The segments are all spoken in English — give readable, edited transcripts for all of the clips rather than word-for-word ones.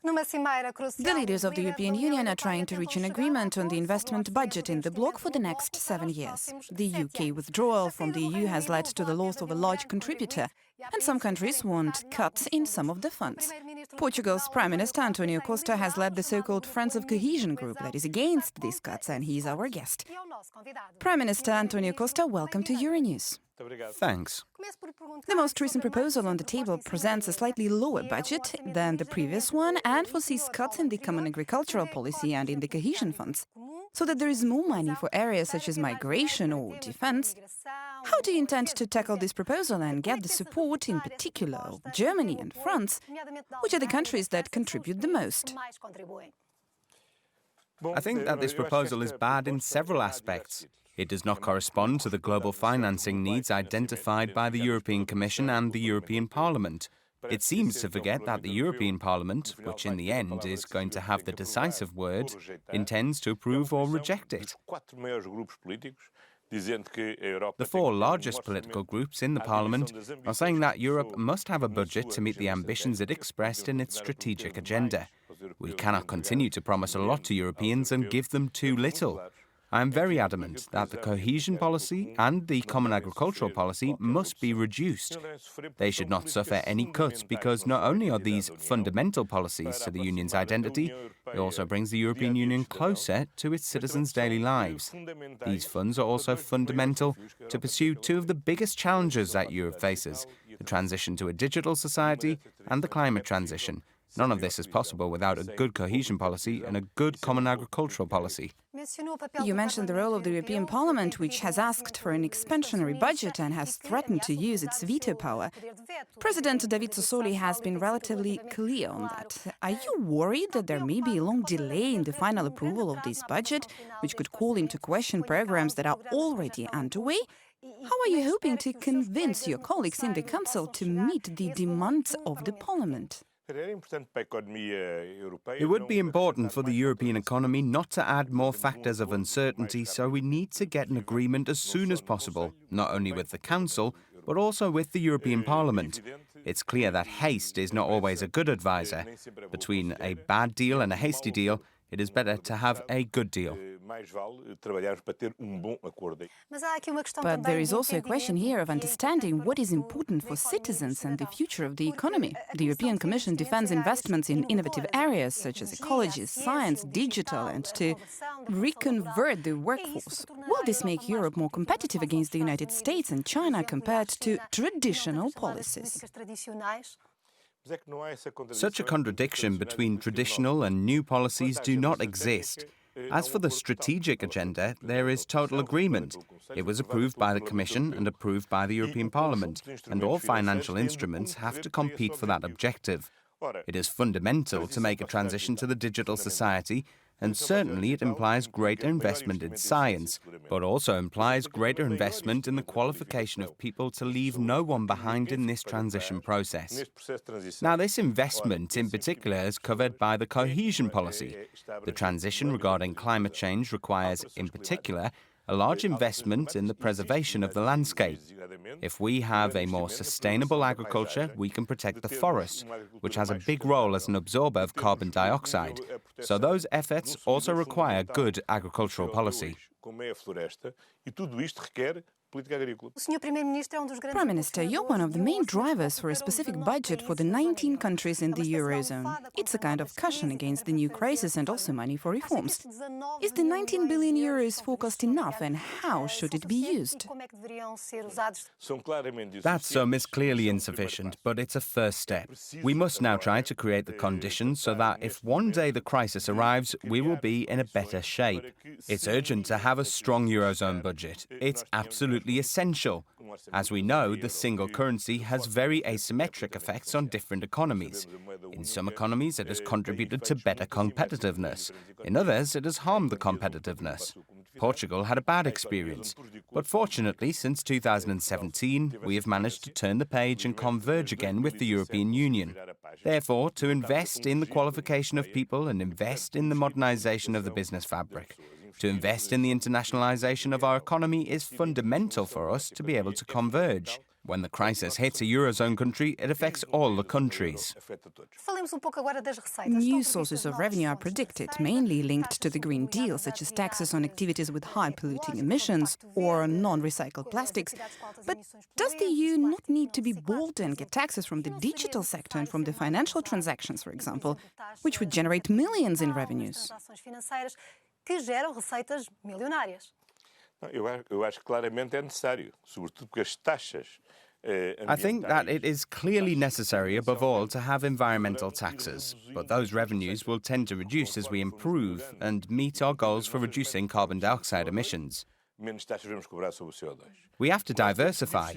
The leaders of the European Union are trying to reach an agreement on the investment budget in the bloc for the next 7 years. The UK withdrawal from the EU has led to the loss of a large contributor, and some countries want cuts in some of the funds. Portugal's Prime Minister António Costa has led the so-called Friends of Cohesion group that is against these cuts, and he is our guest. Prime Minister António Costa, welcome to Euronews. Thanks. The most recent proposal on the table presents a slightly lower budget than the previous one and foresees cuts in the common agricultural policy and in the cohesion funds, so that there is more money for areas such as migration or defense. How do you intend to tackle this proposal and get the support, in particular, of Germany and France, which are the countries that contribute the most? I think that this proposal is bad in several aspects. It does not correspond to the global financing needs identified by the European Commission and the European Parliament. It seems to forget that the European Parliament, which in the end is going to have the decisive word, intends to approve or reject it. The four largest political groups in the Parliament are saying that Europe must have a budget to meet the ambitions it expressed in its strategic agenda. We cannot continue to promise a lot to Europeans and give them too little. I am very adamant that the cohesion policy and the common agricultural policy must be reduced. They should not suffer any cuts because not only are these fundamental policies to the Union's identity, it also brings the European Union closer to its citizens' daily lives. These funds are also fundamental to pursue two of the biggest challenges that Europe faces, the transition to a digital society and the climate transition. None of this is possible without a good cohesion policy and a good common agricultural policy. You mentioned the role of the European Parliament, which has asked for an expansionary budget and has threatened to use its veto power. President David Sassoli has been relatively clear on that. Are you worried that there may be a long delay in the final approval of this budget, which could call into question programs that are already underway? How are you hoping to convince your colleagues in the Council to meet the demands of the Parliament? It would be important for the European economy not to add more factors of uncertainty, so we need to get an agreement as soon as possible, not only with the Council, but also with the European Parliament. It's clear that haste is not always a good advisor. Between a bad deal and a hasty deal, it is better to have a good deal. But there is also a question here of understanding what is important for citizens and the future of the economy. The European Commission defends investments in innovative areas such as ecology, science, digital, and to reconvert the workforce. Will this make Europe more competitive against the United States and China compared to traditional policies? Such a contradiction between traditional and new policies do not exist. As for the strategic agenda, there is total agreement. It was approved by the Commission and approved by the European Parliament, and all financial instruments have to compete for that objective. It is fundamental to make a transition to the digital society, and certainly it implies greater investment in science, but also implies greater investment in the qualification of people to leave no one behind in this transition process. Now, this investment in particular is covered by the cohesion policy. The transition regarding climate change requires, in particular, a large investment in the preservation of the landscape. If we have a more sustainable agriculture, we can protect the forest, which has a big role as an absorber of carbon dioxide. So those efforts also require good agricultural policy. Prime Minister, you're one of the main drivers for a specific budget for the 19 countries in the Eurozone. It's a kind of cushion against the new crisis and also money for reforms. Is the 19 billion euros forecast enough, and how should it be used? That sum is clearly insufficient, but it's a first step. We must now try to create the conditions so that if one day the crisis arrives, we will be in a better shape. It's urgent to have a strong Eurozone budget. It's absolutely essential. As we know, the single currency has very asymmetric effects on different economies. In some economies, it has contributed to better competitiveness. In others, it has harmed the competitiveness. Portugal had a bad experience. But fortunately, since 2017, we have managed to turn the page and converge again with the European Union. Therefore, to invest in the qualification of people and invest in the modernization of the business fabric, to invest in the internationalization of our economy is fundamental for us to be able to converge. When the crisis hits a Eurozone country, it affects all the countries. New sources of revenue are predicted, mainly linked to the Green Deal, such as taxes on activities with high polluting emissions or non-recycled plastics. But does the EU not need to be bold and get taxes from the digital sector and from the financial transactions, for example, which would generate millions in revenues? I think that it is clearly necessary, above all, to have environmental taxes, but those revenues will tend to reduce as we improve and meet our goals for reducing carbon dioxide emissions. We have to diversify.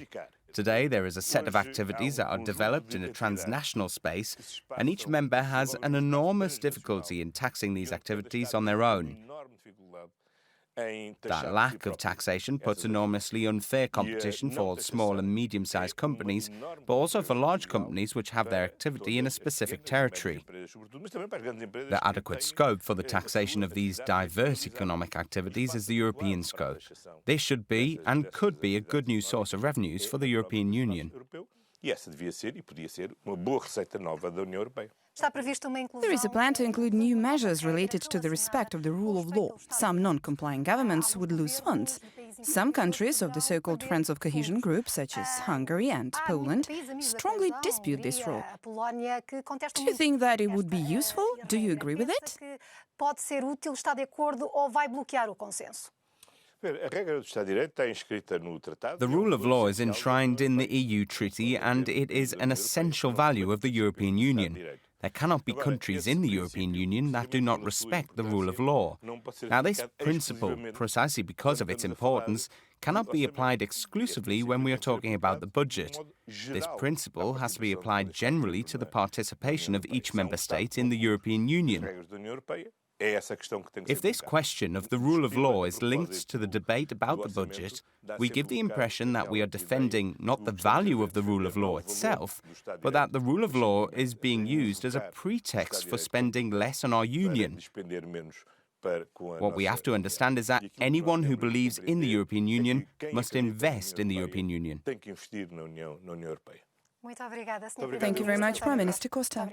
Today, there is a set of activities that are developed in a transnational space, and each member has an enormous difficulty in taxing these activities on their own. That lack of taxation puts enormously unfair competition for small and medium-sized companies, but also for large companies which have their activity in a specific territory. The adequate scope for the taxation of these diverse economic activities is the European scope. This should be and could be a good new source of revenues for the European Union. There is a plan to include new measures related to the respect of the rule of law. Some non-compliant governments would lose funds. Some countries of the so-called Friends of Cohesion group, such as Hungary and Poland, strongly dispute this rule. Do you think that it would be useful? Do you agree with it? The rule of law is enshrined in the EU treaty, and it is an essential value of the European Union. There cannot be countries in the European Union that do not respect the rule of law. Now, this principle, precisely because of its importance, cannot be applied exclusively when we are talking about the budget. This principle has to be applied generally to the participation of each member state in the European Union. If this question of the rule of law is linked to the debate about the budget, we give the impression that we are defending not the value of the rule of law itself, but that the rule of law is being used as a pretext for spending less on our union. What we have to understand is that anyone who believes in the European Union must invest in the European Union. Thank you very much, Prime Minister Costa.